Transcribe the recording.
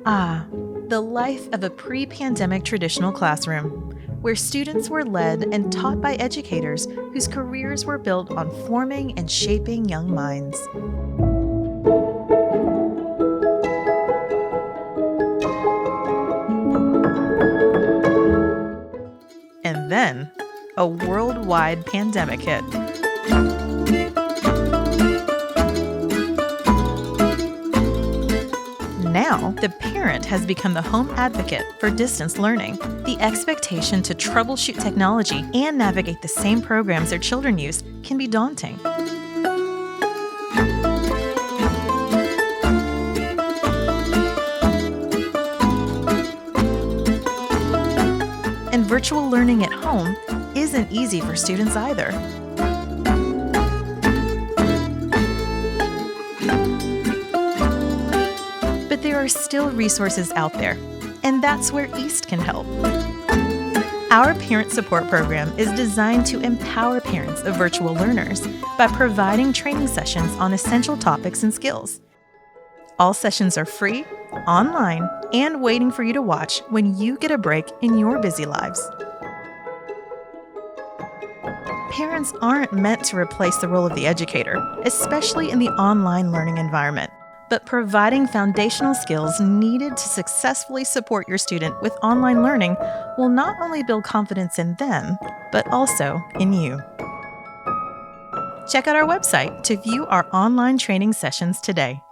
Ah, the life of a pre-pandemic traditional classroom, where students were led and taught by educators whose careers were built on forming and shaping young minds. And then, a worldwide pandemic hit. Now, the parent has become the home advocate for distance learning. The expectation to troubleshoot technology and navigate the same programs their children use can be daunting. And virtual learning at home isn't easy for students either. But there are still resources out there, and that's where East can help. Our Parent Support Program is designed to empower parents of virtual learners by providing training sessions on essential topics and skills. All sessions are free, online, and waiting for you to watch when you get a break in your busy lives. Parents aren't meant to replace the role of the educator, especially in the online learning environment, but providing foundational skills needed to successfully support your student with online learning will not only build confidence in them, but also in you. Check out our website to view our online training sessions today.